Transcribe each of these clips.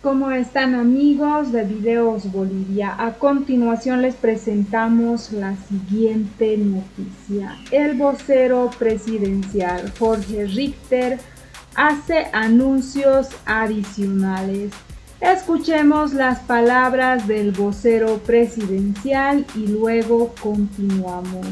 ¿Cómo están, amigos de Videos Bolivia? A continuación les presentamos la siguiente noticia. El vocero presidencial Jorge Richter hace anuncios adicionales. Escuchemos las palabras del vocero presidencial y luego continuamos.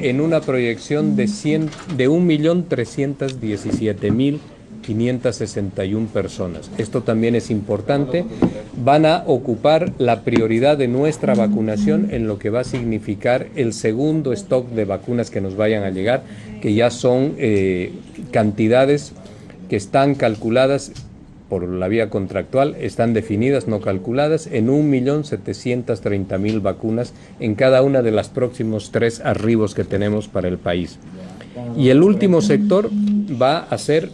En una proyección de 1.317.561 personas. Esto también es importante. Van a ocupar la prioridad de nuestra vacunación en lo que va a significar el segundo stock de vacunas que nos vayan a llegar, que ya son cantidades que están calculadas por la vía contractual, están definidas, no calculadas, en 1.730.000 vacunas en cada una de los próximos 3 arribos que tenemos para el país. Y el último sector va a ser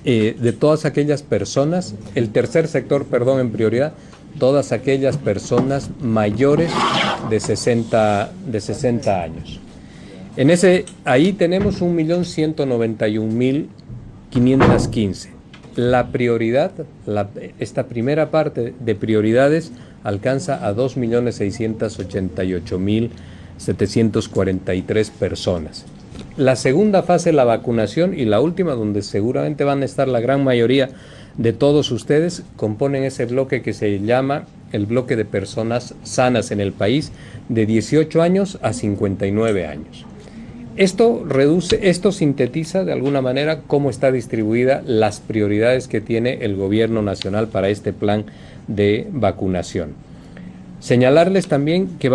de todas aquellas personas, el tercer sector, en prioridad, todas aquellas personas mayores de 60 años. Ahí tenemos 1.191.515. La prioridad, esta primera parte de prioridades alcanza a 2.688.743 personas. La segunda fase, la vacunación, y la última, donde seguramente van a estar la gran mayoría de todos ustedes, componen ese bloque que se llama el bloque de personas sanas en el país, de 18 años a 59 años. Esto sintetiza de alguna manera cómo está distribuida las prioridades que tiene el gobierno nacional para este plan de vacunación. Señalarles también que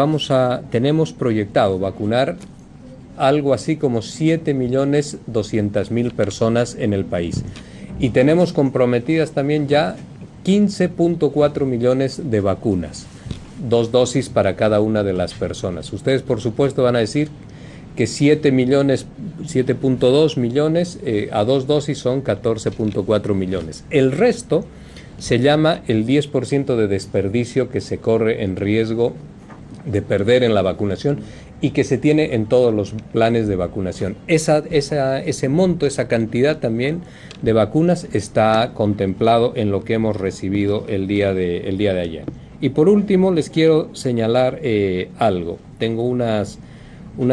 tenemos proyectado vacunar algo así como 7.200.000 personas en el país. Y tenemos comprometidas también ya 15.4 millones de vacunas, 2 dosis para cada una de las personas. Ustedes, por supuesto, van a decir que 7.2 millones a 2 dosis son 14.4 millones. El resto se llama el 10% de desperdicio que se corre en riesgo de perder en la vacunación y que se tiene en todos los planes de vacunación. Ese monto, esa cantidad también de vacunas está contemplado en lo que hemos recibido el día de ayer. Y por último les quiero señalar algo. Tengo unas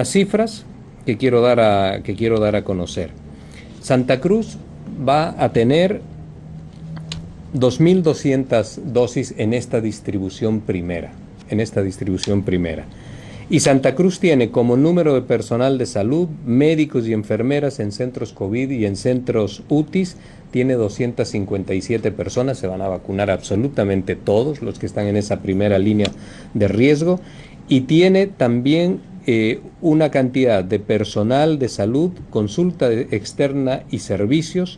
cifras que quiero dar a conocer. Santa Cruz va a tener 2.200 dosis en esta distribución primera. Y Santa Cruz tiene como número de personal de salud, médicos y enfermeras en centros COVID y en centros UTIs, tiene 257 personas. Se van a vacunar absolutamente todos los que están en esa primera línea de riesgo. Y tiene también una cantidad de personal de salud, consulta externa y servicios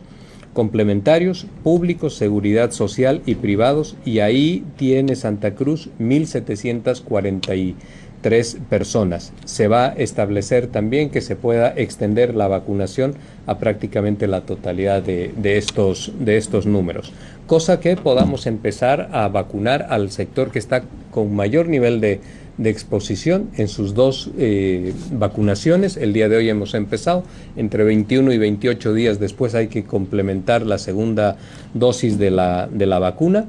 complementarios, públicos, seguridad social y privados, y ahí tiene Santa Cruz 1.743 personas. Se va a establecer también que se pueda extender la vacunación a prácticamente la totalidad de estos números, cosa que podamos empezar a vacunar al sector que está con mayor nivel de exposición en sus 2 vacunaciones. El día de hoy hemos empezado, entre 21 y 28 días después hay que complementar la segunda dosis de la vacuna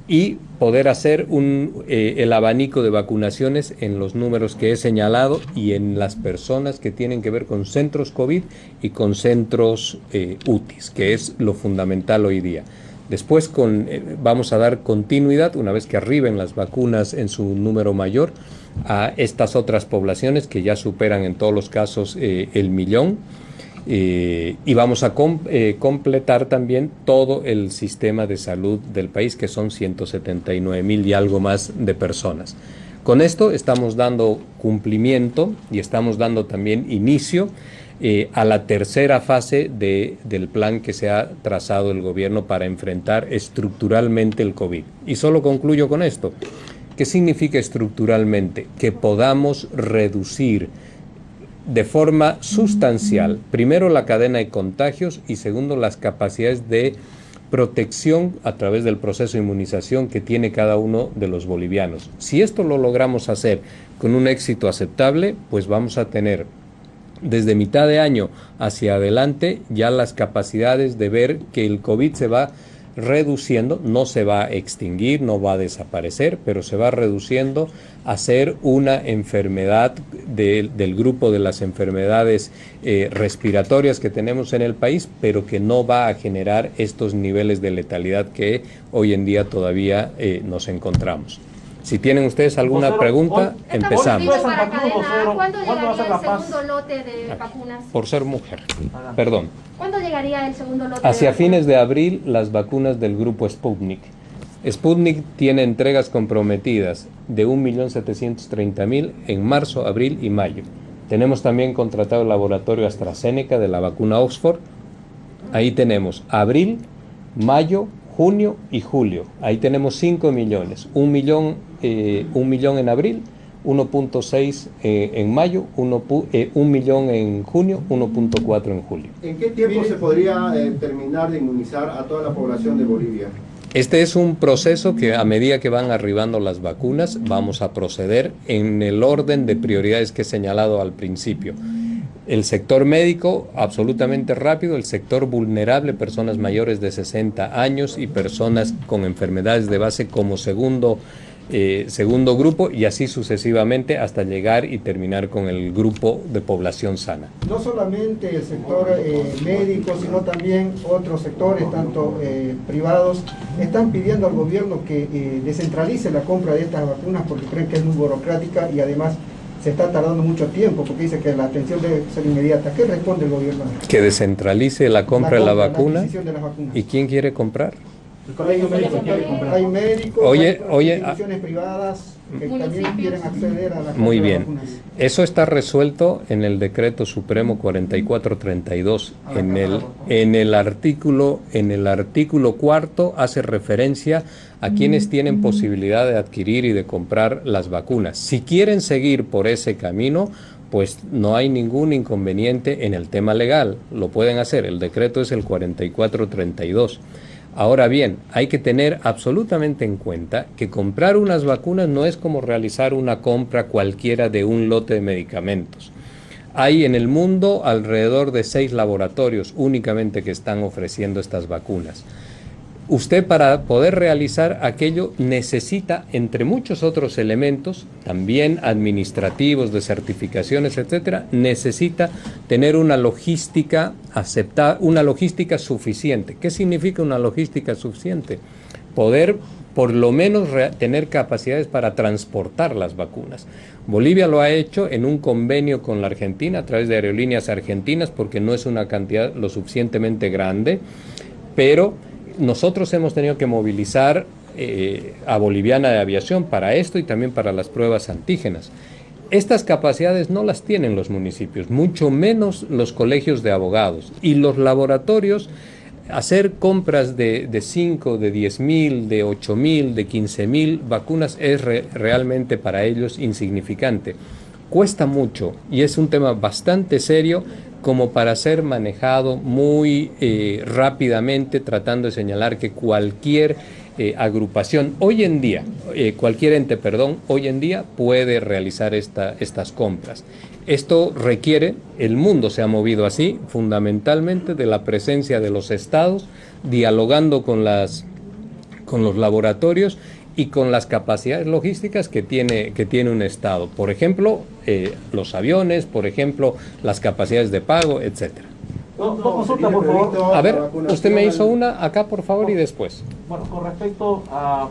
y poder hacer el abanico de vacunaciones en los números que he señalado y en las personas que tienen que ver con centros COVID y con centros UTIs, que es lo fundamental hoy día. Después vamos a dar continuidad, una vez que arriben las vacunas en su número mayor, a estas otras poblaciones que ya superan en todos los casos el millón, y vamos a completar también todo el sistema de salud del país, que son 179.000 y algo más de personas. Con esto estamos dando cumplimiento y estamos dando también inicio a la tercera fase del plan que se ha trazado el gobierno para enfrentar estructuralmente el COVID. Y solo concluyo con esto. ¿Qué significa estructuralmente? Que podamos reducir de forma sustancial, primero, la cadena de contagios y segundo, las capacidades de protección a través del proceso de inmunización que tiene cada uno de los bolivianos. Si esto lo logramos hacer con un éxito aceptable, pues vamos a tener desde mitad de año hacia adelante, ya las capacidades de ver que el COVID se va reduciendo, no se va a extinguir, no va a desaparecer, pero se va reduciendo a ser una enfermedad del grupo de las enfermedades respiratorias que tenemos en el país, pero que no va a generar estos niveles de letalidad que hoy en día todavía nos encontramos. Si tienen ustedes alguna pregunta, empezamos. ¿Cuándo llegaría el segundo lote de vacunas? Por ser mujer, perdón. ¿Cuándo llegaría el segundo lote? Hacia fines de abril, las vacunas del grupo Sputnik. Sputnik tiene entregas comprometidas de 1.730.000 en marzo, abril y mayo. Tenemos también contratado el laboratorio AstraZeneca de la vacuna Oxford. Ahí tenemos abril, mayo, junio y julio. Ahí tenemos 5 millones. 1 millón en abril, 1.6 en mayo, 1 millón en junio, 1.4 en julio. ¿En qué tiempo se podría terminar de inmunizar a toda la población de Bolivia? Este es un proceso que a medida que van arribando las vacunas vamos a proceder en el orden de prioridades que he señalado al principio. El sector médico, absolutamente rápido; el sector vulnerable, personas mayores de 60 años y personas con enfermedades de base como segundo grupo, y así sucesivamente hasta llegar y terminar con el grupo de población sana. No solamente el sector médico, sino también otros sectores, tanto privados, están pidiendo al gobierno que descentralice la compra de estas vacunas porque creen que es muy burocrática y además se está tardando mucho tiempo porque dice que la atención debe ser inmediata. ¿Qué responde el gobierno? Que descentralice la compra de la vacuna. La adquisición de las vacunas. ¿Y quién quiere comprar? El colegio médico quiere comprar. Hay médicos, hay instituciones privadas que también quieren acceder a las muy bien. Vacunas. Eso está resuelto en el Decreto Supremo 4432. En el artículo cuarto hace referencia a quienes tienen posibilidad de adquirir y de comprar las vacunas. Si quieren seguir por ese camino, pues no hay ningún inconveniente en el tema legal, lo pueden hacer. El decreto es el 4432. Ahora bien, hay que tener absolutamente en cuenta que comprar unas vacunas no es como realizar una compra cualquiera de un lote de medicamentos. Hay en el mundo alrededor de 6 laboratorios únicamente que están ofreciendo estas vacunas. Usted, para poder realizar aquello, necesita, entre muchos otros elementos, también administrativos, de certificaciones, etcétera, necesita tener una logística una logística suficiente. ¿Qué significa una logística suficiente? Poder, por lo menos, tener capacidades para transportar las vacunas. Bolivia lo ha hecho en un convenio con la Argentina a través de Aerolíneas Argentinas, porque no es una cantidad lo suficientemente grande, pero nosotros hemos tenido que movilizar a Boliviana de Aviación para esto y también para las pruebas antígenas. Estas capacidades no las tienen los municipios, mucho menos los colegios de abogados. Y los laboratorios, hacer compras de 5, de 10.000, de 8.000, de 15.000 vacunas es realmente para ellos insignificante. Cuesta mucho y es un tema bastante serio como para ser manejado muy rápidamente, tratando de señalar que cualquier agrupación, hoy en día, cualquier ente, hoy en día puede realizar estas compras. Esto requiere, el mundo se ha movido así, fundamentalmente de la presencia de los estados, dialogando con los laboratorios y con las capacidades logísticas que tiene un estado. Por ejemplo, los aviones, por ejemplo, las capacidades de pago, etcétera. Dos consultas, por favor. A ver, usted me hizo una acá, por favor, y después. Bueno, con respecto a...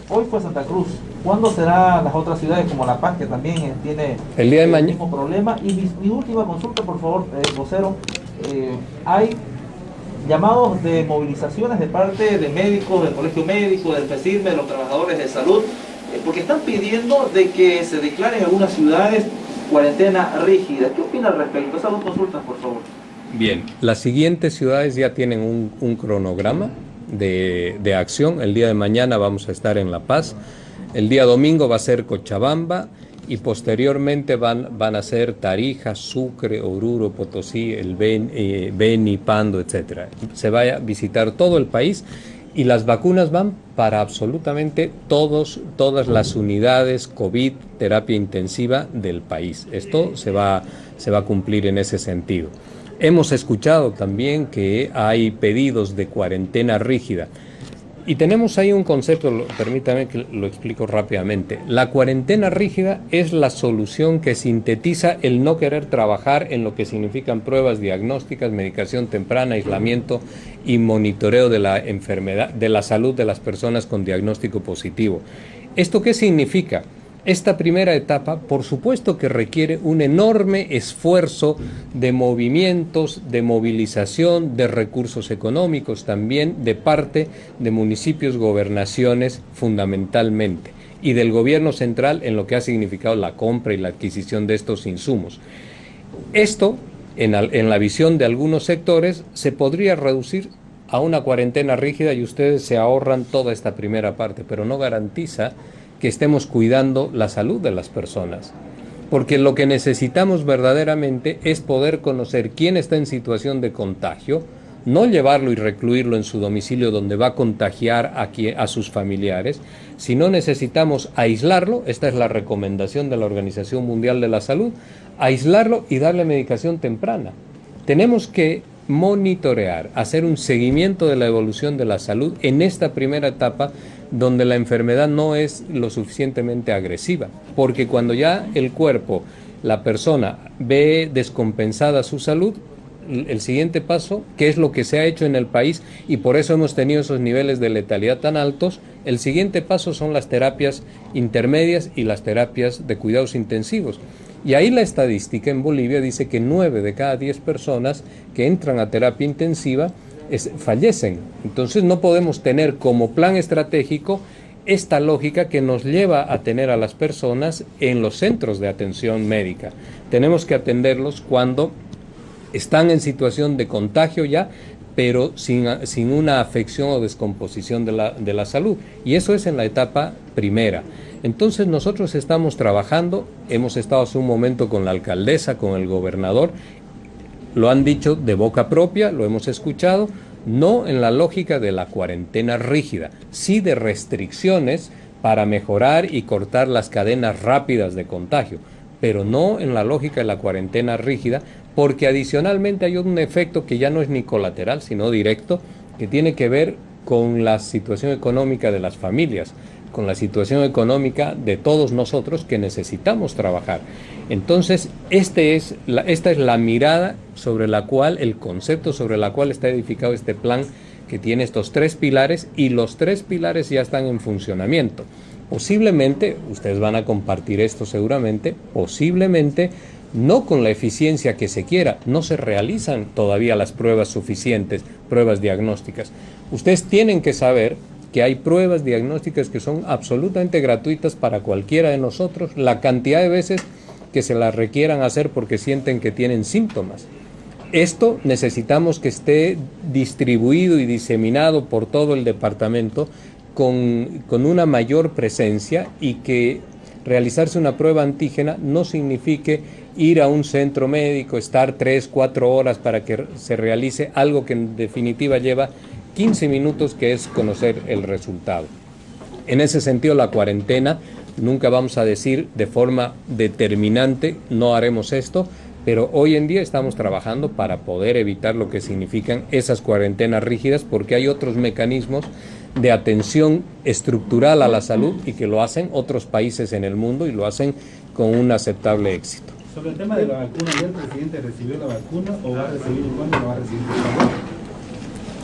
Hoy fue Santa Cruz. ¿Cuándo serán las otras ciudades como La Paz, que también tiene el día de el mañana mismo problema? Y mi última consulta, por favor, vocero. Hay llamados de movilizaciones de parte de médicos, del colegio médico, del PECIRME, de los trabajadores de salud, porque están pidiendo de que se declaren en algunas ciudades cuarentena rígida. ¿Qué opina al respecto? Esas dos consultas, por favor. Bien, las siguientes ciudades ya tienen un cronograma de acción. El día de mañana vamos a estar en La Paz, el día domingo va a ser Cochabamba y posteriormente van a ser Tarija, Sucre, Oruro, Potosí, el Beni, Pando, etcétera. Se va a visitar todo el país Y las vacunas van para absolutamente todas las unidades COVID, terapia intensiva del país. Esto se va a cumplir en ese sentido. Hemos escuchado también que hay pedidos de cuarentena rígida. Y tenemos ahí un concepto, permítame que lo explico rápidamente. La cuarentena rígida es la solución que sintetiza el no querer trabajar en lo que significan pruebas diagnósticas, medicación temprana, aislamiento y monitoreo de la enfermedad, de la salud de las personas con diagnóstico positivo. ¿Esto qué significa? Esta primera etapa, por supuesto que requiere un enorme esfuerzo de movimientos, de movilización, de recursos económicos también, de parte de municipios, gobernaciones fundamentalmente, y del gobierno central en lo que ha significado la compra y la adquisición de estos insumos. Esto, en la visión de algunos sectores, se podría reducir a una cuarentena rígida y ustedes se ahorran toda esta primera parte, pero no garantiza que estemos cuidando la salud de las personas, porque lo que necesitamos verdaderamente es poder conocer quién está en situación de contagio, no llevarlo y recluirlo en su domicilio donde va a contagiar a sus familiares, sino necesitamos aislarlo. Esta es la recomendación de la Organización Mundial de la Salud, aislarlo y darle medicación temprana. Tenemos que monitorear, hacer un seguimiento de la evolución de la salud en esta primera etapa donde la enfermedad no es lo suficientemente agresiva, porque cuando ya el cuerpo, la persona ve descompensada su salud, el siguiente paso, que es lo que se ha hecho en el país y por eso hemos tenido esos niveles de letalidad tan altos, el siguiente paso son las terapias intermedias y las terapias de cuidados intensivos. Y ahí la estadística en Bolivia dice que 9 de cada 10 personas que entran a terapia intensiva fallecen. Entonces no podemos tener como plan estratégico esta lógica que nos lleva a tener a las personas en los centros de atención médica. Tenemos que atenderlos cuando están en situación de contagio ya, pero sin una afección o descomposición de la salud. Y eso es en la etapa primera. Entonces nosotros estamos trabajando, hemos estado hace un momento con la alcaldesa, con el gobernador, lo han dicho de boca propia, lo hemos escuchado, no en la lógica de la cuarentena rígida, sí de restricciones para mejorar y cortar las cadenas rápidas de contagio, pero no en la lógica de la cuarentena rígida, porque adicionalmente hay un efecto que ya no es ni colateral, sino directo, que tiene que ver con la situación económica de las familias, con la situación económica de todos nosotros que necesitamos trabajar. Entonces, esta es la mirada sobre la cual, el concepto sobre la cual está edificado este plan, que tiene estos 3 pilares, y los 3 pilares ya están en funcionamiento. Posiblemente, ustedes van a compartir esto seguramente, posiblemente no con la eficiencia que se quiera, no se realizan todavía las pruebas suficientes, pruebas diagnósticas. Ustedes tienen que saber que hay pruebas diagnósticas que son absolutamente gratuitas para cualquiera de nosotros, la cantidad de veces que se las requieran hacer porque sienten que tienen síntomas. Esto necesitamos que esté distribuido y diseminado por todo el departamento con una mayor presencia, y que realizarse una prueba antígena no signifique ir a un centro médico, estar 3-4 horas para que se realice algo que en definitiva lleva 15 minutos, que es conocer el resultado. En ese sentido, la cuarentena, nunca vamos a decir de forma determinante, no haremos esto, pero hoy en día estamos trabajando para poder evitar lo que significan esas cuarentenas rígidas, porque hay otros mecanismos de atención estructural a la salud y que lo hacen otros países en el mundo y lo hacen con un aceptable éxito. Sobre el tema de la vacuna, ¿ya el presidente recibió la vacuna o va a recibir y cuándo la va a recibir?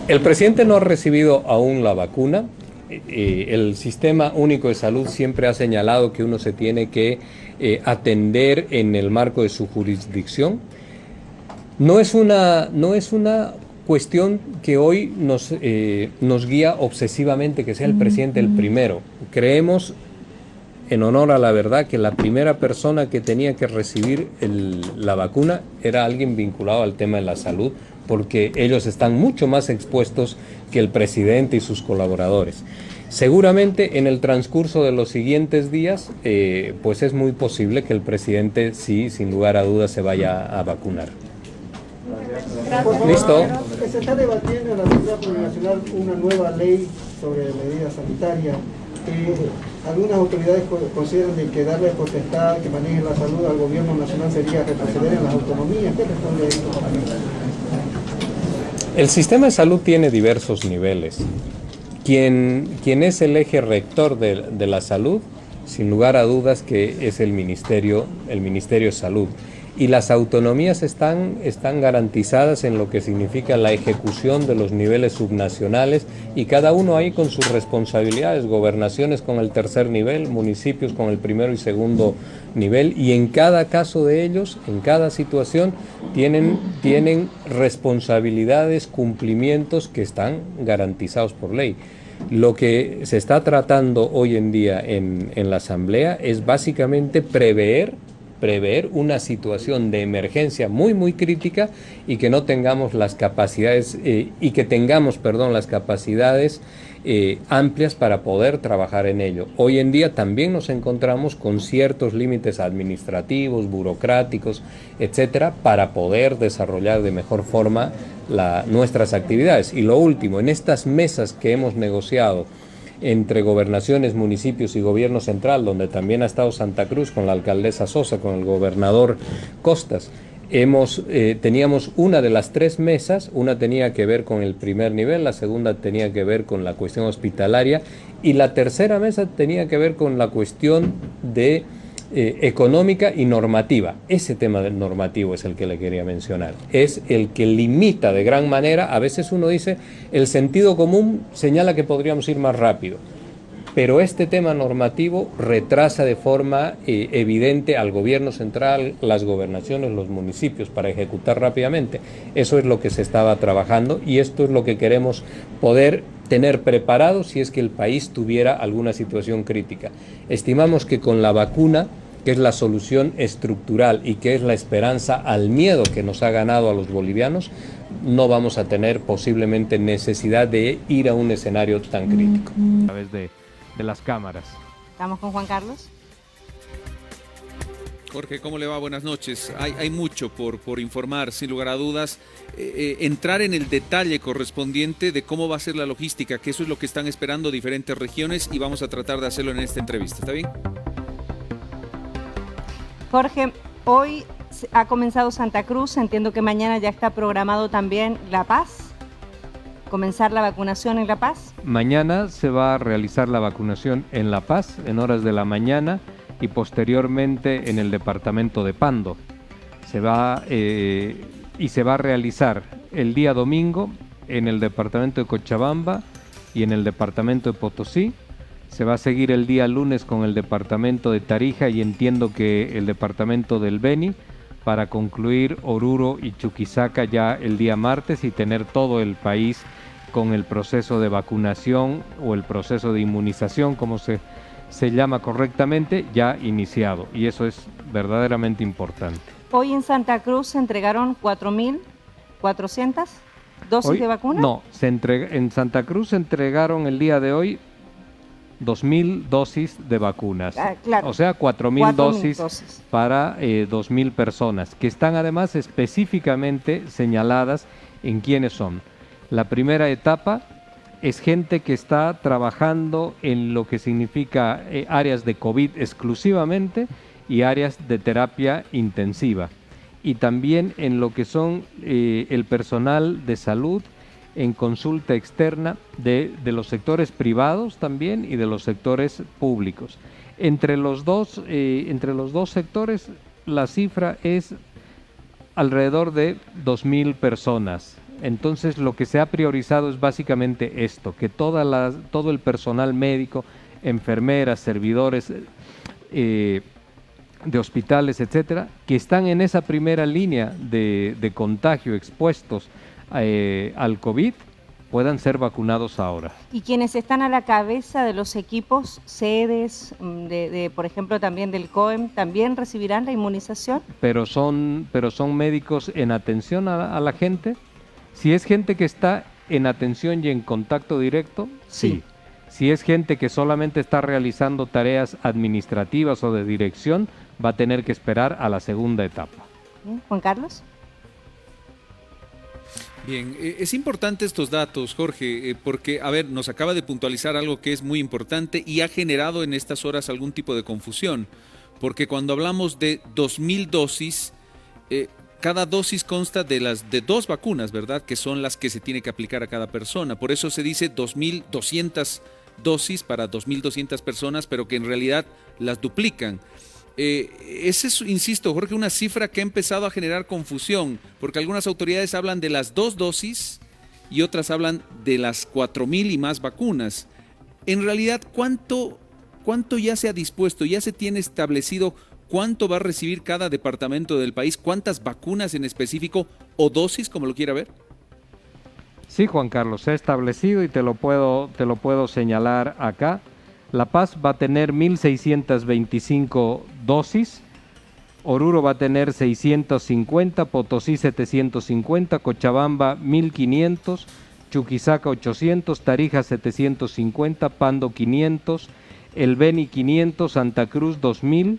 El presidente no ha recibido aún la vacuna. El Sistema Único de Salud siempre ha señalado que uno se tiene que atender en el marco de su jurisdicción. No es una cuestión que hoy nos guía obsesivamente que sea el presidente el primero. Creemos, en honor a la verdad, que la primera persona que tenía que recibir la vacuna era alguien vinculado al tema de la salud, porque ellos están mucho más expuestos que el presidente y sus colaboradores. Seguramente en el transcurso de los siguientes días, pues es muy posible que el presidente, sí, sin lugar a dudas, se vaya a vacunar. Listo. Se está debatiendo en la Asamblea Plurinacional una nueva ley sobre medidas sanitarias. Algunas autoridades consideran de que darle potestad que maneje la salud al gobierno nacional sería retroceder en las autonomías. ¿Qué responde a esto? El sistema de salud tiene diversos niveles. Quien es el eje rector de la salud, sin lugar a dudas que es el Ministerio de Salud. Y las autonomías están garantizadas en lo que significa la ejecución de los niveles subnacionales y cada uno ahí con sus responsabilidades, gobernaciones con el tercer nivel, municipios con el primero y segundo nivel, y en cada caso de ellos, en cada situación, tienen responsabilidades, cumplimientos que están garantizados por ley. Lo que se está tratando hoy en día en la Asamblea es básicamente prever una situación de emergencia muy crítica y que no tengamos las capacidades las capacidades amplias para poder trabajar en ello. Hoy en día también nos encontramos con ciertos límites administrativos, burocráticos, etcétera, para poder desarrollar de mejor forma nuestras actividades. Y lo último, en estas mesas que hemos negociado entre gobernaciones, municipios y gobierno central, donde también ha estado Santa Cruz con la alcaldesa Sosa, con el gobernador Costas, teníamos una de las tres mesas, una tenía que ver con el primer nivel, la segunda tenía que ver con la cuestión hospitalaria y la tercera mesa tenía que ver con la cuestión de económica y normativa. Ese tema del normativo es el que le quería mencionar. Es el que limita de gran manera. A veces uno dice, el sentido común señala que podríamos ir más rápido, pero este tema normativo retrasa de forma evidente al gobierno central, las gobernaciones, los municipios para ejecutar rápidamente. Eso es lo que se estaba trabajando y esto es lo que queremos poder tener preparado si es que el país tuviera alguna situación crítica. Estimamos que con la vacuna, que es la solución estructural y que es la esperanza al miedo que nos ha ganado a los bolivianos, no vamos a tener posiblemente necesidad de ir a un escenario tan crítico. A través de las cámaras. ¿Estamos con Juan Carlos? Jorge, ¿cómo le va? Buenas noches. Hay mucho por informar, sin lugar a dudas. Entrar en el detalle correspondiente de cómo va a ser la logística, que eso es lo que están esperando diferentes regiones y vamos a tratar de hacerlo en esta entrevista. ¿Está bien? Jorge, hoy ha comenzado Santa Cruz, entiendo que mañana ya está programado también La Paz. ¿Comenzar la vacunación en La Paz? Mañana se va a realizar la vacunación en La Paz, en horas de la mañana, y posteriormente en el departamento de Pando. Se va a realizar el día domingo en el departamento de Cochabamba y en el departamento de Potosí. Se va a seguir el día lunes con el departamento de Tarija y entiendo que el departamento del Beni, para concluir Oruro y Chuquisaca ya el día martes y tener todo el país con el proceso de vacunación o el proceso de inmunización, como se llama correctamente, ya iniciado, y eso es verdaderamente importante. Hoy en Santa Cruz se entregaron 4.400 dosis de vacuna. No, en Santa Cruz se entregaron el día de hoy 2.000 dosis de vacunas, claro. O sea, 4.000 dosis para 2.000 personas, que están además específicamente señaladas en quiénes son. La primera etapa es gente que está trabajando en lo que significa áreas de COVID exclusivamente y áreas de terapia intensiva. Y también en lo que son el personal de salud en consulta externa de los sectores privados también y de los sectores públicos. Entre los dos sectores la cifra es alrededor de 2.000 personas. Entonces lo que se ha priorizado es básicamente esto, que todo el personal médico, enfermeras, servidores de hospitales, etcétera, que están en esa primera línea de contagio expuestos al COVID, puedan ser vacunados ahora. ¿Y quienes están a la cabeza de los equipos, sedes, por ejemplo, también del COEM, también recibirán la inmunización? Pero son médicos en atención a la gente. Si es gente que está en atención y en contacto directo, sí. Si es gente que solamente está realizando tareas administrativas o de dirección, va a tener que esperar a la segunda etapa. Juan Carlos. Bien, es importante estos datos, Jorge, porque, a ver, nos acaba de puntualizar algo que es muy importante y ha generado en estas horas algún tipo de confusión, porque cuando hablamos de 2.000 dosis, cada dosis consta de 2 vacunas, ¿verdad?, que son las que se tiene que aplicar a cada persona. Por eso se dice 2.200 dosis para 2.200 personas, pero que en realidad las duplican. Ese es, insisto, Jorge, una cifra que ha empezado a generar confusión, porque algunas autoridades hablan de las 2 dosis y otras hablan de las 4.000 y más vacunas. En realidad, ¿cuánto ya se ha dispuesto, ya se tiene establecido cuánto va a recibir cada departamento del país, cuántas vacunas en específico o dosis, como lo quiera ver? Sí, Juan Carlos, se ha establecido y te lo puedo señalar acá. La Paz va a tener 1.625 dosis, Oruro va a tener 650, Potosí 750, Cochabamba 1.500, Chuquisaca 800, Tarija 750, Pando 500, El Beni 500, Santa Cruz 2.000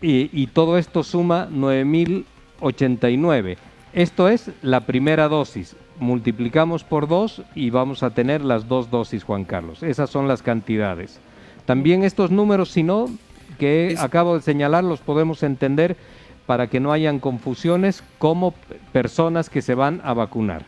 y todo esto suma 9.089. Esto es la primera dosis. Multiplicamos por 2 y vamos a tener las 2 dosis, Juan Carlos. Esas son las cantidades. También estos números, si no, que acabo de señalar, los podemos entender para que no hayan confusiones como personas que se van a vacunar.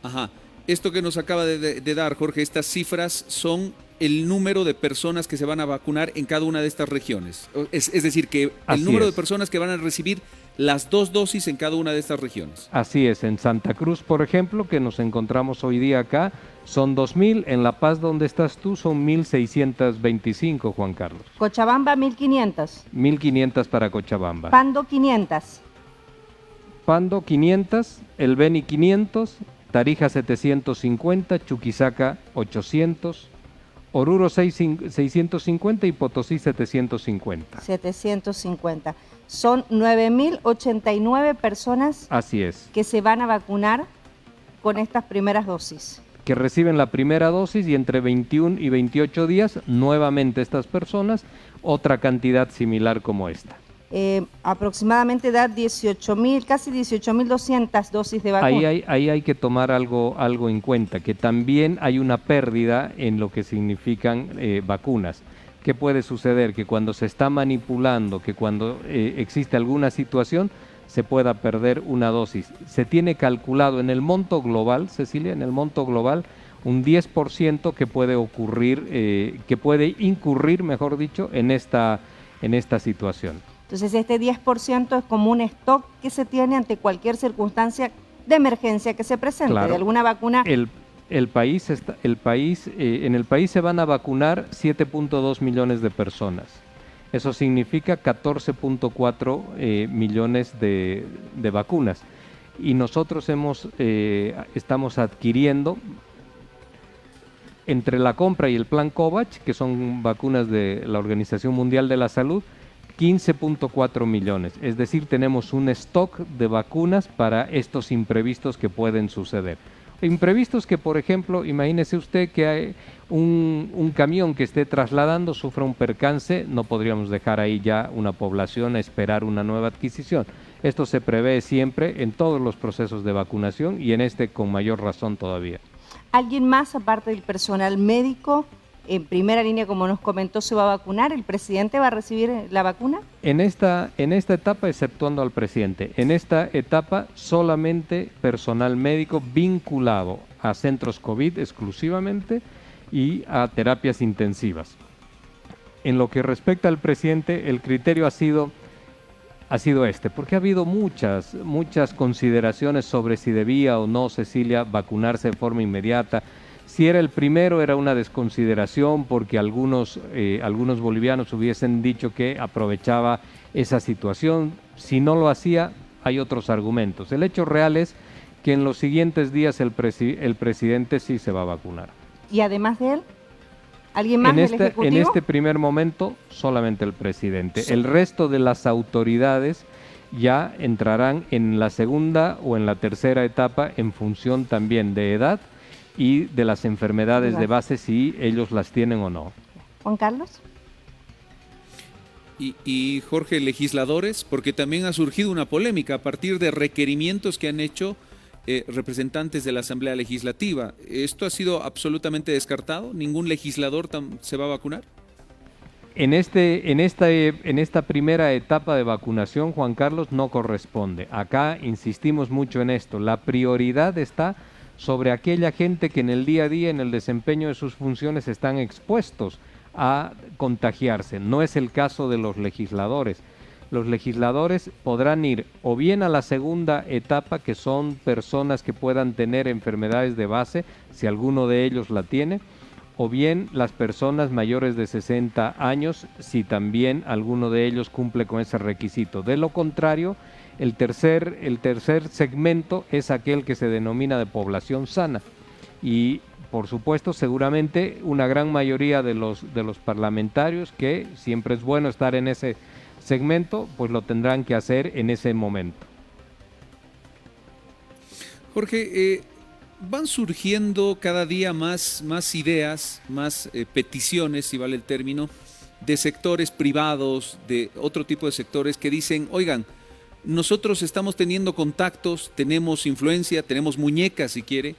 Ajá. Esto que nos acaba de dar, Jorge, estas cifras son el número de personas que se van a vacunar en cada una de estas regiones. Es decir, que el número de personas que van a recibir las 2 dosis en cada una de estas regiones. Así es, en Santa Cruz, por ejemplo, que nos encontramos hoy día acá, son 2.000, en La Paz, donde estás tú, son 1.625, Juan Carlos. Cochabamba, 1.500. 1.500 para Cochabamba. Pando, 500. Pando, 500, El Beni, 500, Tarija, 750, Chuquisaca, 800, Oruro, 650 y Potosí, 750. 750. Son 9.089 personas. Así es. Que se van a vacunar con estas primeras dosis. Que reciben la primera dosis y entre 21 y 28 días, nuevamente estas personas, otra cantidad similar como esta. Aproximadamente da 18.000, casi 18.200 dosis de vacuna. Ahí hay que tomar algo en cuenta, que también hay una pérdida en lo que significan vacunas. ¿Qué puede suceder? Que cuando se está manipulando, que cuando existe alguna situación, se pueda perder una dosis. Se tiene calculado en el monto global, Cecilia, en el monto global, un 10% que puede ocurrir, que puede incurrir, mejor dicho, en esta situación. Entonces este 10% es como un stock que se tiene ante cualquier circunstancia de emergencia que se presente, claro, de alguna vacuna. En el país se van a vacunar 7.2 millones de personas. Eso significa 14.4 millones de vacunas. Y nosotros estamos adquiriendo, entre la compra y el plan COVAX, que son vacunas de la Organización Mundial de la Salud, 15.4 millones. Es decir, tenemos un stock de vacunas para estos imprevistos que pueden suceder. Imprevistos que, por ejemplo, imagínese usted que hay un camión que esté trasladando, sufra un percance, no podríamos dejar ahí ya una población a esperar una nueva adquisición. Esto se prevé siempre en todos los procesos de vacunación y en este con mayor razón todavía. ¿Alguien más, aparte del personal médico, en primera línea, como nos comentó, se va a vacunar? ¿El presidente va a recibir la vacuna? En esta etapa, exceptuando al presidente, en esta etapa solamente personal médico vinculado a centros COVID exclusivamente y a terapias intensivas. En lo que respecta al presidente, el criterio ha sido porque ha habido muchas consideraciones sobre si debía o no, Cecilia, vacunarse de forma inmediata. Si era el primero, era una desconsideración porque algunos bolivianos hubiesen dicho que aprovechaba esa situación. Si no lo hacía, hay otros argumentos. El hecho real es que en los siguientes días el presidente sí se va a vacunar. ¿Y además de él? ¿Alguien más del Ejecutivo? En este primer momento, solamente el presidente. Sí. El resto de las autoridades ya entrarán en la segunda o en la tercera etapa en función también de edad y de las enfermedades de base, si ellos las tienen o no. Juan Carlos. Y Jorge, legisladores, porque también ha surgido una polémica a partir de requerimientos que han hecho representantes de la Asamblea Legislativa. ¿Esto ha sido absolutamente descartado? ¿Ningún legislador se va a vacunar? En esta primera etapa de vacunación, Juan Carlos, no corresponde. Acá insistimos mucho en esto. La prioridad está sobre aquella gente que en el día a día, en el desempeño de sus funciones, están expuestos a contagiarse. No es el caso de los legisladores. Los legisladores podrán ir o bien a la segunda etapa, que son personas que puedan tener enfermedades de base, si alguno de ellos la tiene, o bien las personas mayores de 60 años, si también alguno de ellos cumple con ese requisito. De lo contrario, el tercer segmento es aquel que se denomina de población sana. Y, por supuesto, seguramente una gran mayoría de los parlamentarios, que siempre es bueno estar en ese segmento, pues lo tendrán que hacer en ese momento. Jorge, van surgiendo cada día más ideas, más peticiones, si vale el término, de sectores privados, de otro tipo de sectores que dicen, oigan, nosotros estamos teniendo contactos, tenemos influencia, tenemos muñecas si quiere,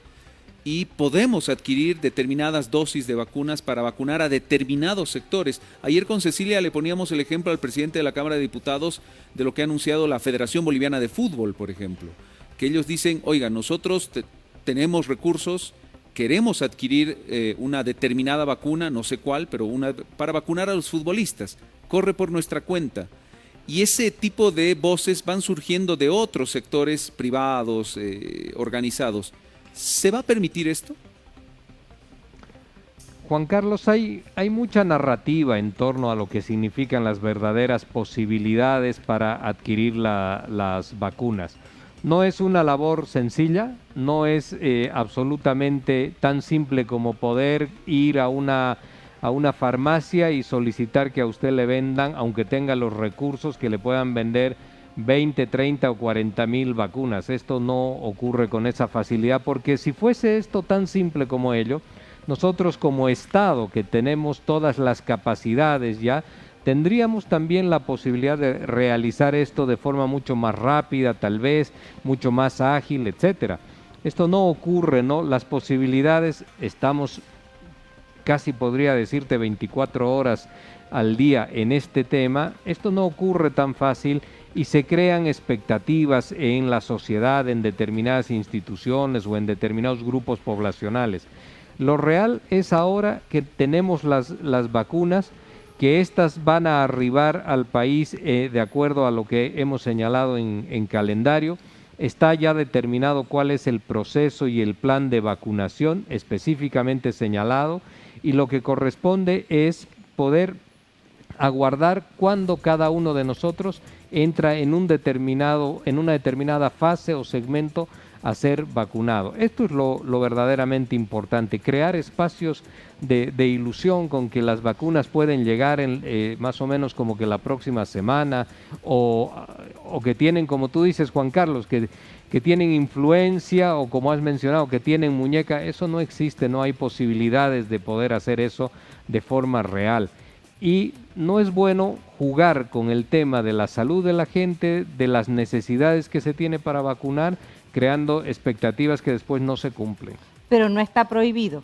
y podemos adquirir determinadas dosis de vacunas para vacunar a determinados sectores. Ayer con Cecilia le poníamos el ejemplo al presidente de la Cámara de Diputados de lo que ha anunciado la Federación Boliviana de Fútbol, por ejemplo, que ellos dicen, oigan, nosotros tenemos recursos, queremos adquirir una determinada vacuna, no sé cuál, pero una para vacunar a los futbolistas, corre por nuestra cuenta. Y ese tipo de voces van surgiendo de otros sectores privados, organizados. ¿Se va a permitir esto? Juan Carlos, hay mucha narrativa en torno a lo que significan las verdaderas posibilidades para adquirir las vacunas. No es una labor sencilla, no es absolutamente tan simple como poder ir a una farmacia y solicitar que a usted le vendan, aunque tenga los recursos, que le puedan vender 20, 30 o 40 mil vacunas. Esto no ocurre con esa facilidad, porque si fuese esto tan simple como ello, nosotros como Estado, que tenemos todas las capacidades ya, tendríamos también la posibilidad de realizar esto de forma mucho más rápida, tal vez, mucho más ágil, etcétera. Esto no ocurre, ¿no? Las posibilidades, estamos casi podría decirte 24 horas al día en este tema. Esto no ocurre tan fácil y se crean expectativas en la sociedad, en determinadas instituciones o en determinados grupos poblacionales. Lo real es ahora que tenemos las vacunas, que estas van a arribar al país de acuerdo a lo que hemos señalado en calendario. Está ya determinado cuál es el proceso y el plan de vacunación específicamente señalado, y lo que corresponde es poder aguardar cuándo cada uno de nosotros entra en una determinada fase o segmento a ser vacunado. Esto es lo verdaderamente importante, crear espacios de ilusión con que las vacunas pueden llegar más o menos como que la próxima semana, o que tienen, como tú dices, Juan Carlos, que tienen influencia, o como has mencionado, que tienen muñeca. Eso no existe, no hay posibilidades de poder hacer eso de forma real. Y no es bueno jugar con el tema de la salud de la gente, de las necesidades que se tiene para vacunar, creando expectativas que después no se cumplen. Pero no está prohibido.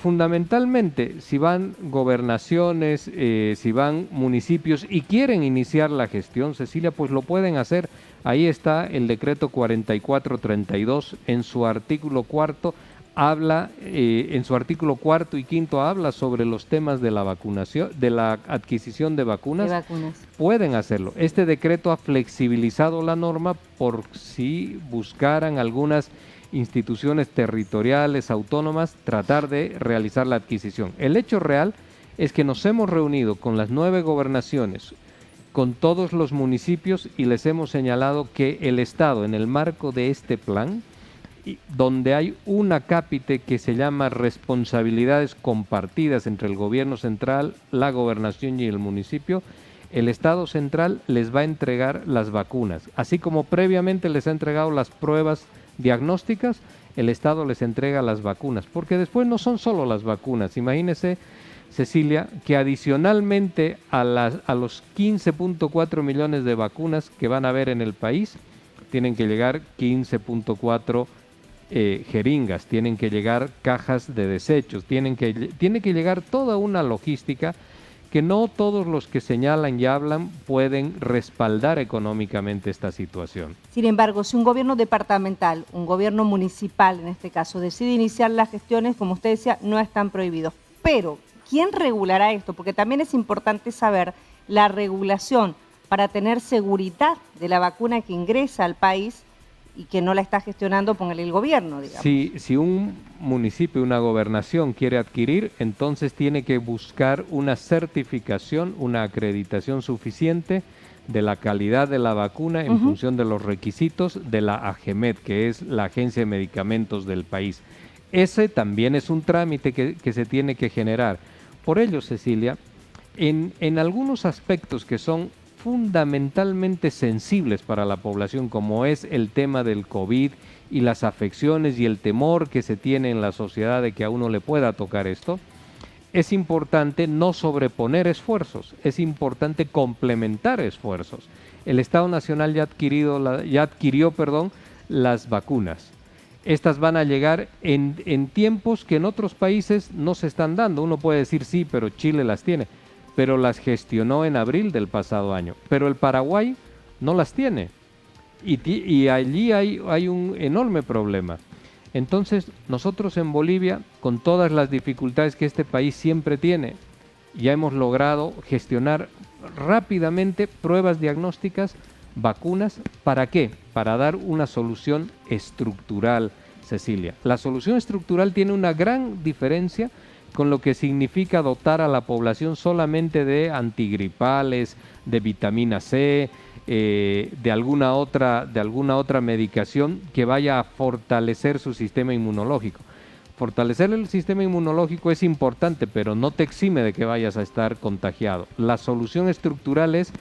Fundamentalmente, si van gobernaciones, si van municipios y quieren iniciar la gestión, Cecilia, pues lo pueden hacer. Ahí está el decreto 4432 en su artículo cuarto. Habla, en su artículo cuarto y quinto habla sobre los temas de la vacunación, de la adquisición de vacunas. Pueden hacerlo. Este decreto ha flexibilizado la norma por si buscaran algunas instituciones territoriales, autónomas, tratar de realizar la adquisición. El hecho real es que nos hemos reunido con las 9 gobernaciones, con todos los municipios, y les hemos señalado que el Estado, en el marco de este plan, donde hay un acápite que se llama responsabilidades compartidas entre el gobierno central, la gobernación y el municipio, el Estado central les va a entregar las vacunas, así como previamente les ha entregado las pruebas diagnósticas. El Estado les entrega las vacunas, porque después no son solo las vacunas. Imagínense Cecilia, que adicionalmente a los 15.4 millones de vacunas que van a haber en el país, tienen que llegar 15.4 jeringas, tienen que llegar cajas de desechos, tiene que llegar toda una logística que no todos los que señalan y hablan pueden respaldar económicamente esta situación. Sin embargo, si un gobierno departamental, un gobierno municipal en este caso, decide iniciar las gestiones, como usted decía, no están prohibidos. Pero, ¿quién regulará esto? Porque también es importante saber la regulación para tener seguridad de la vacuna que ingresa al país y que no la está gestionando, póngale el gobierno, digamos. Si un municipio, una gobernación quiere adquirir, entonces tiene que buscar una certificación, una acreditación suficiente de la calidad de la vacuna en función de los requisitos de la AGEMED, que es la Agencia de Medicamentos del país. Ese también es un trámite que se tiene que generar. Por ello, Cecilia, en algunos aspectos que son fundamentalmente sensibles para la población, como es el tema del COVID y las afecciones y el temor que se tiene en la sociedad de que a uno le pueda tocar esto, es importante no sobreponer esfuerzos, es importante complementar esfuerzos. El Estado Nacional ya adquirió las vacunas. Estas van a llegar en tiempos que en otros países no se están dando. Uno puede decir sí, pero Chile las tiene, pero las gestionó en abril del pasado año. Pero el Paraguay no las tiene. Y allí hay un enorme problema. Entonces, nosotros en Bolivia, con todas las dificultades que este país siempre tiene, ya hemos logrado gestionar rápidamente pruebas diagnósticas, vacunas. ¿Para qué? Para dar una solución estructural, Cecilia. La solución estructural tiene una gran diferencia con lo que significa dotar a la población solamente de antigripales, de vitamina C, de alguna otra medicación que vaya a fortalecer su sistema inmunológico. Fortalecer el sistema inmunológico es importante, pero no te exime de que vayas a estar contagiado. La solución estructural es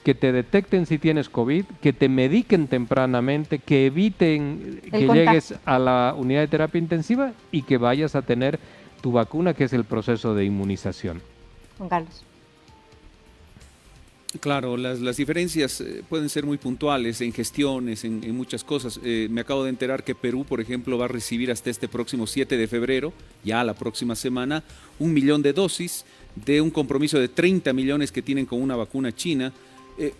que te detecten si tienes COVID, que te mediquen tempranamente, que eviten que llegues a la unidad de terapia intensiva y que vayas a tener tu vacuna, que es el proceso de inmunización. Juan Carlos. Claro, las diferencias pueden ser muy puntuales en gestiones, en muchas cosas. Me acabo de enterar que Perú, por ejemplo, va a recibir hasta este próximo 7 de febrero, ya la próxima semana, 1 millón de dosis de un compromiso de 30 millones que tienen con una vacuna china.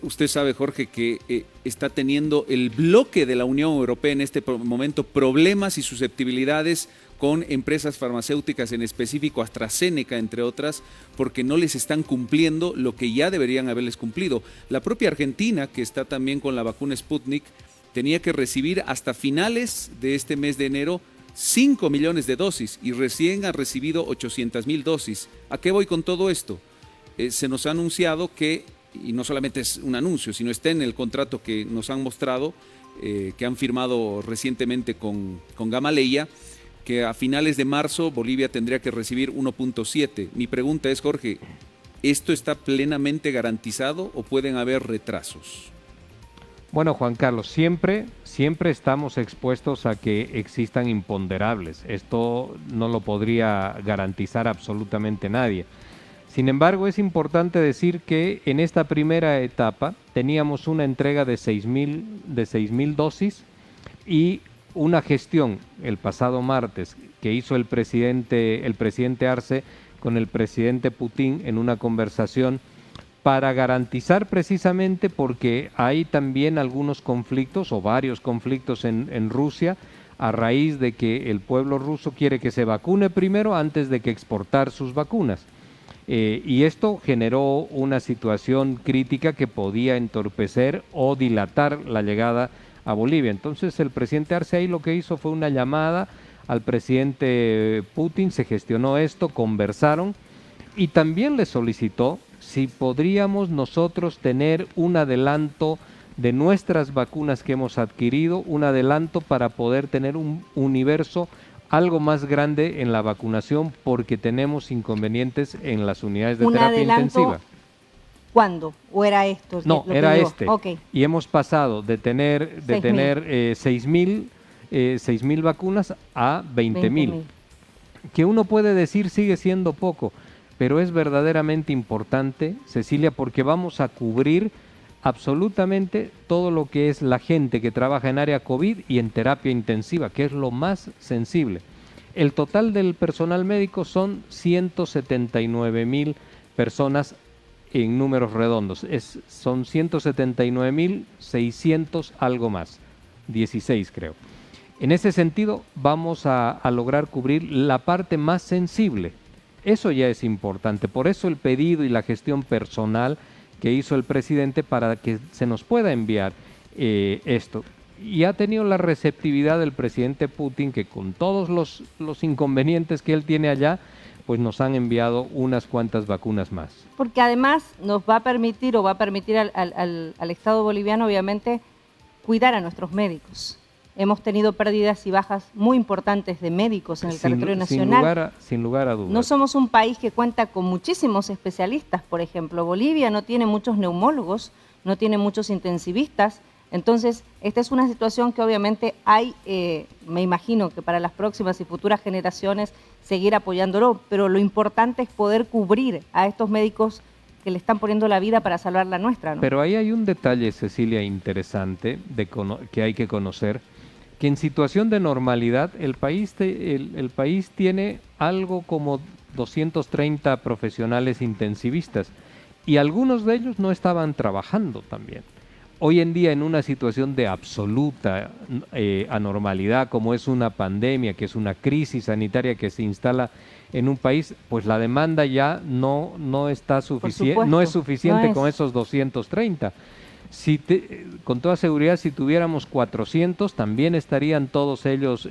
Usted sabe, Jorge, que está teniendo el bloque de la Unión Europea en este momento problemas y susceptibilidades con empresas farmacéuticas, en específico AstraZeneca, entre otras, porque no les están cumpliendo lo que ya deberían haberles cumplido. La propia Argentina, que está también con la vacuna Sputnik, tenía que recibir hasta finales de este mes de enero 5 millones de dosis y recién ha recibido 800,000 dosis. ¿A qué voy con todo esto? Se nos ha anunciado que, y no solamente es un anuncio, sino está en el contrato que nos han mostrado, que han firmado recientemente con Gamaleya, que a finales de marzo Bolivia tendría que recibir 1.7. Mi pregunta es, Jorge, ¿esto está plenamente garantizado o pueden haber retrasos? Bueno, Juan Carlos, siempre estamos expuestos a que existan imponderables. Esto no lo podría garantizar absolutamente nadie. Sin embargo, es importante decir que en esta primera etapa teníamos una entrega de 6,000 dosis y una gestión el pasado martes que hizo el presidente Arce con el presidente Putin en una conversación para garantizar, precisamente porque hay también algunos conflictos o varios conflictos en Rusia a raíz de que el pueblo ruso quiere que se vacune primero antes de que exportar sus vacunas. Y esto generó una situación crítica que podía entorpecer o dilatar la llegada a Bolivia. Entonces el presidente Arce ahí lo que hizo fue una llamada al presidente Putin, se gestionó esto, conversaron y también le solicitó si podríamos nosotros tener un adelanto de nuestras vacunas que hemos adquirido, un adelanto para poder tener un universo algo más grande en la vacunación porque tenemos inconvenientes en las unidades de terapia intensiva. ¿Cuándo? ¿O era esto? No, era este. Okay. Y hemos pasado de tener 6,000 vacunas a 20,000. Que uno puede decir sigue siendo poco, pero es verdaderamente importante, Cecilia, porque vamos a cubrir absolutamente todo lo que es la gente que trabaja en área COVID y en terapia intensiva, que es lo más sensible. El total del personal médico son 179,000 personas en números redondos. Son 179,600 algo más, 16 creo. En ese sentido vamos a lograr cubrir la parte más sensible. Eso ya es importante. Por eso el pedido y la gestión personal que hizo el presidente para que se nos pueda enviar esto. Y ha tenido la receptividad del presidente Putin, que con todos los inconvenientes que él tiene allá, pues nos han enviado unas cuantas vacunas más. Porque además nos va a permitir al Estado boliviano, obviamente, cuidar a nuestros médicos. Hemos tenido pérdidas y bajas muy importantes de médicos en el territorio nacional. Sin lugar a dudas. No somos un país que cuenta con muchísimos especialistas, por ejemplo. Bolivia no tiene muchos neumólogos, no tiene muchos intensivistas. Entonces, esta es una situación que obviamente hay, me imagino que para las próximas y futuras generaciones, seguir apoyándolo. Pero lo importante es poder cubrir a estos médicos que le están poniendo la vida para salvar la nuestra, ¿no? Pero ahí hay un detalle, Cecilia, interesante que hay que conocer, que en situación de normalidad el país tiene algo como 230 profesionales intensivistas y algunos de ellos no estaban trabajando también. Hoy en día, en una situación de absoluta anormalidad, como es una pandemia, que es una crisis sanitaria que se instala en un país, pues la demanda ya no está suficiente, no es suficiente con esos 230. Con toda seguridad, si tuviéramos 400, también estarían todos ellos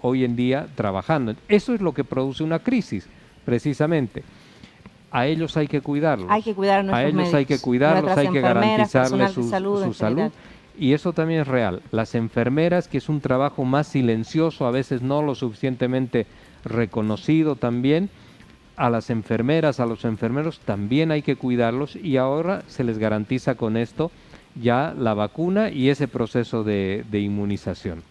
hoy en día trabajando. Eso es lo que produce una crisis, precisamente. A ellos hay que cuidarlos. Hay que cuidar a nuestros médicos. A ellos hay que cuidarlos, hay que garantizarles su salud. Y eso también es real. Las enfermeras, que es un trabajo más silencioso, a veces no lo suficientemente reconocido también, a las enfermeras, a los enfermeros también hay que cuidarlos y ahora se les garantiza con esto ya la vacuna y ese proceso de inmunización.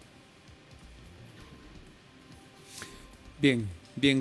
Bien,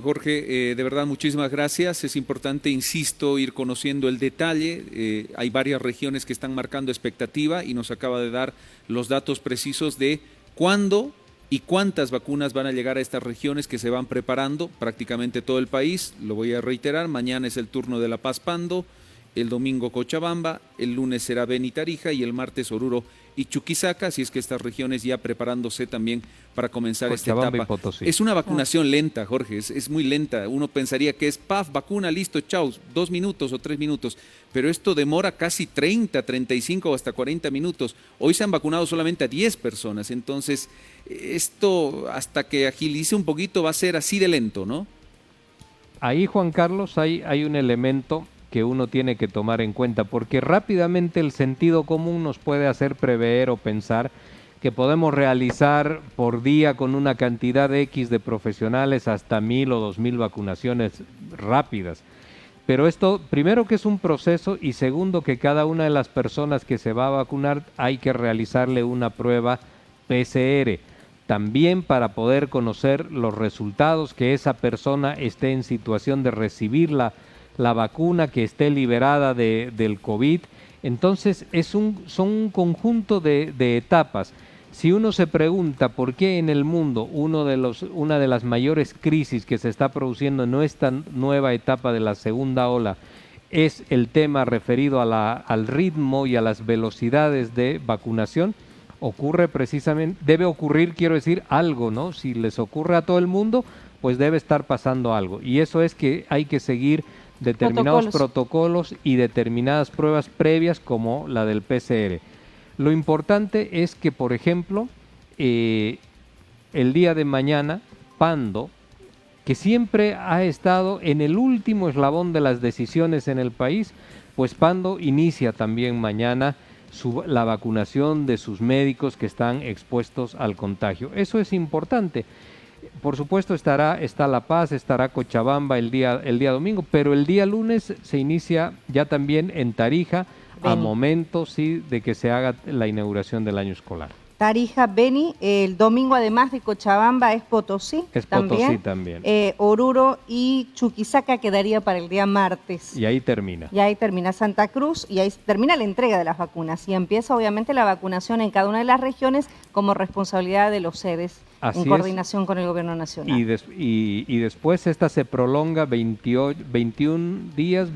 Jorge, de verdad muchísimas gracias. Es importante, insisto, ir conociendo el detalle. Hay varias regiones que están marcando expectativa y nos acaba de dar los datos precisos de cuándo y cuántas vacunas van a llegar a estas regiones que se van preparando, prácticamente todo el país. Lo voy a reiterar, mañana es el turno de La Paz Pando, el domingo Cochabamba, el lunes será Beni Tarija y el martes Oruro y Chuquisaca, así es que estas regiones ya preparándose también para comenzar Cochabamba esta etapa. Es una vacunación lenta, Jorge, es muy lenta. Uno pensaría que es paf, vacuna, listo, chau, 2 minutos o 3 minutos, pero esto demora casi 30, 35 o hasta 40 minutos. Hoy se han vacunado solamente a 10 personas, entonces esto hasta que agilice un poquito va a ser así de lento, ¿no? Ahí, Juan Carlos, hay un elemento que uno tiene que tomar en cuenta, porque rápidamente el sentido común nos puede hacer prever o pensar que podemos realizar por día con una cantidad X de profesionales hasta 1,000 o 2,000 vacunaciones rápidas. Pero esto, primero que es un proceso y segundo que cada una de las personas que se va a vacunar hay que realizarle una prueba PCR, también para poder conocer los resultados, que esa persona esté en situación de recibir la vacuna, que esté liberada del COVID. Entonces son un conjunto de etapas. Si uno se pregunta por qué en el mundo una de las mayores crisis que se está produciendo en esta nueva etapa de la segunda ola es el tema referido al ritmo y a las velocidades de vacunación, ocurre precisamente, debe ocurrir, quiero decir, algo, ¿no? Si les ocurre a todo el mundo, pues debe estar pasando algo. Y eso es que hay que seguir determinados protocolos y determinadas pruebas previas como la del PCR. Lo importante es que, por ejemplo, el día de mañana, Pando, que siempre ha estado en el último eslabón de las decisiones en el país, pues Pando inicia también mañana la vacunación de sus médicos que están expuestos al contagio. Eso es importante. Por supuesto está La Paz, estará Cochabamba el día domingo, pero el día lunes se inicia ya también en Tarija, a momento sí de que se haga la inauguración del año escolar. Tarija, Beni, el domingo además de Cochabamba es Potosí. Es Potosí también. Oruro y Chuquisaca quedaría para el día martes. Y ahí termina. Y ahí termina Santa Cruz y ahí termina la entrega de las vacunas. Y empieza obviamente la vacunación en cada una de las regiones como responsabilidad de los sedes. Así en coordinación con el gobierno nacional. Y después esta se prolonga 21 días,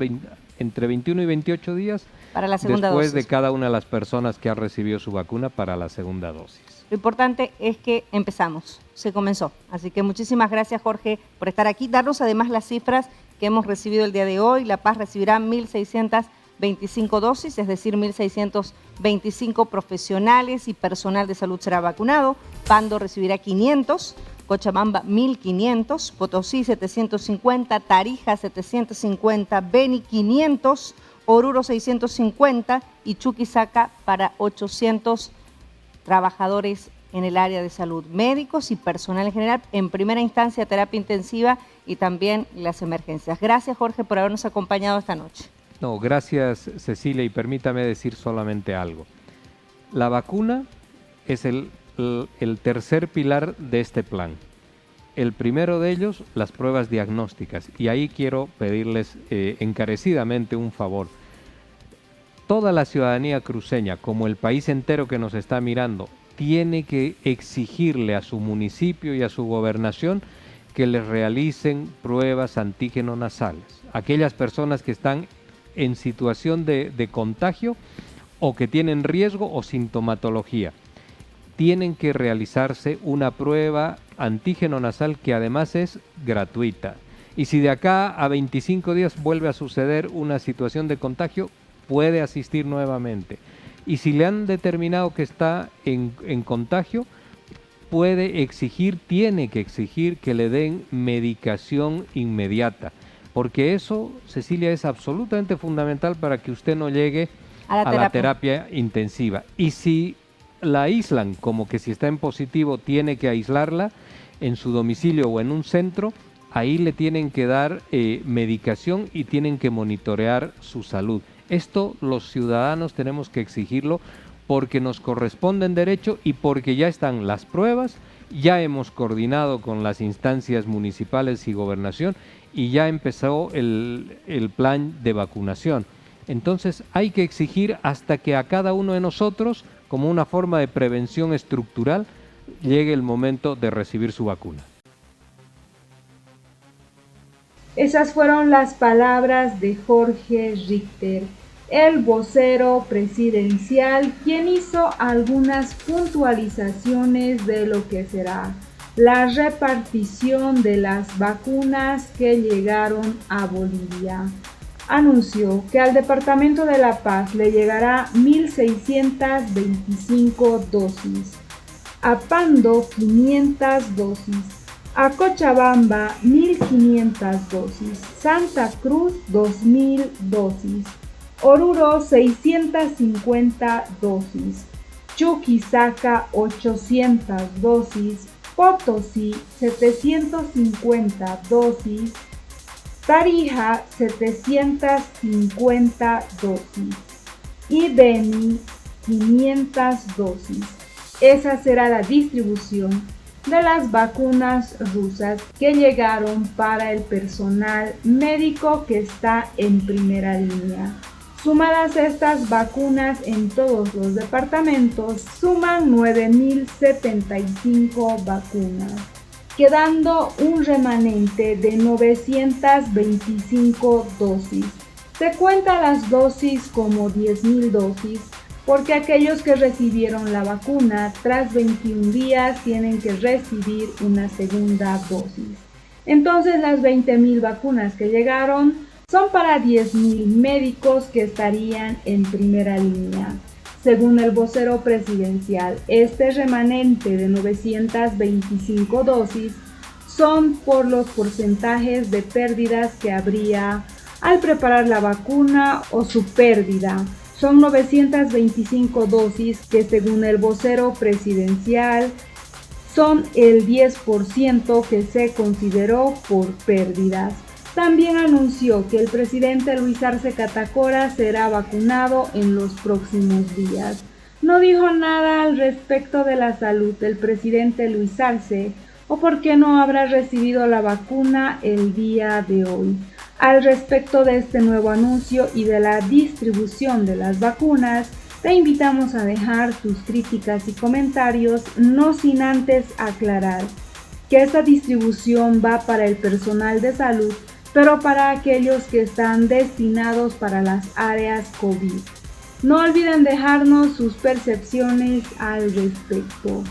entre 21 y 28 días para la segunda después dosis. de cada una de las personas que ha recibido su vacuna para la segunda dosis. Lo importante es que empezamos, se comenzó. Así que muchísimas gracias, Jorge, por estar aquí. Darnos además las cifras que hemos recibido el día de hoy. La Paz recibirá 1.625 dosis, es decir, 1.625 profesionales y personal de salud será vacunado. Pando recibirá 500, Cochabamba 1.500, Potosí 750, Tarija 750, Beni 500, Oruro 650 y Chuquisaca para 800 trabajadores en el área de salud, médicos y personal en general, en primera instancia terapia intensiva y también las emergencias. Gracias, Jorge, por habernos acompañado esta noche. No, gracias, Cecilia, y permítame decir solamente algo. La vacuna es el tercer pilar de este plan. El primero de ellos, las pruebas diagnósticas, y ahí quiero pedirles encarecidamente un favor. Toda la ciudadanía cruceña, como el país entero que nos está mirando, tiene que exigirle a su municipio y a su gobernación que les realicen pruebas antígeno nasales. Aquellas personas que están en situación de contagio o que tienen riesgo o sintomatología, tienen que realizarse una prueba antígeno nasal que además es gratuita. Y si de acá a 25 días vuelve a suceder una situación de contagio, puede asistir nuevamente. Y si le han determinado que está en contagio, tiene que exigir que le den medicación inmediata. Porque eso, Cecilia, es absolutamente fundamental para que usted no llegue a la terapia intensiva. Y si la aíslan, como que si está en positivo tiene que aislarla en su domicilio o en un centro, ahí le tienen que dar medicación y tienen que monitorear su salud. Esto los ciudadanos tenemos que exigirlo porque nos corresponde en derecho y porque ya están las pruebas, ya hemos coordinado con las instancias municipales y gobernación y ya empezó el plan de vacunación. Entonces hay que exigir hasta que a cada uno de nosotros, como una forma de prevención estructural, llegue el momento de recibir su vacuna. Esas fueron las palabras de Jorge Richter, el vocero presidencial, quien hizo algunas puntualizaciones de lo que será la repartición de las vacunas que llegaron a Bolivia. Anunció que al Departamento de La Paz le llegará 1.625 dosis, a Pando 500 dosis, a Cochabamba 1.500 dosis, Santa Cruz 2.000 dosis, Oruro 650 dosis, Chuquisaca 800 dosis, Potosí 750 dosis, Tarija 750 dosis y Beni 500 dosis. Esa será la distribución de las vacunas rusas que llegaron para el personal médico que está en primera línea. Sumadas estas vacunas en todos los departamentos, suman 9.075 vacunas, quedando un remanente de 925 dosis. Se cuentan las dosis como 10.000 dosis, porque aquellos que recibieron la vacuna tras 21 días tienen que recibir una segunda dosis. Entonces las 20.000 vacunas que llegaron son para 10.000 médicos que estarían en primera línea. Según el vocero presidencial, este remanente de 925 dosis son por los porcentajes de pérdidas que habría al preparar la vacuna o su pérdida. Son 925 dosis que, según el vocero presidencial, son el 10% que se consideró por pérdidas. También anunció que el presidente Luis Arce Catacora será vacunado en los próximos días. no dijo nada al respecto de la salud del presidente Luis Arce o por qué no habrá recibido la vacuna el día de hoy. Al respecto de este nuevo anuncio y de la distribución de las vacunas, te invitamos a dejar tus críticas y comentarios, no sin antes aclarar que esta distribución va para el personal de salud, pero para aquellos que están destinados para las áreas COVID. No olviden dejarnos sus percepciones al respecto.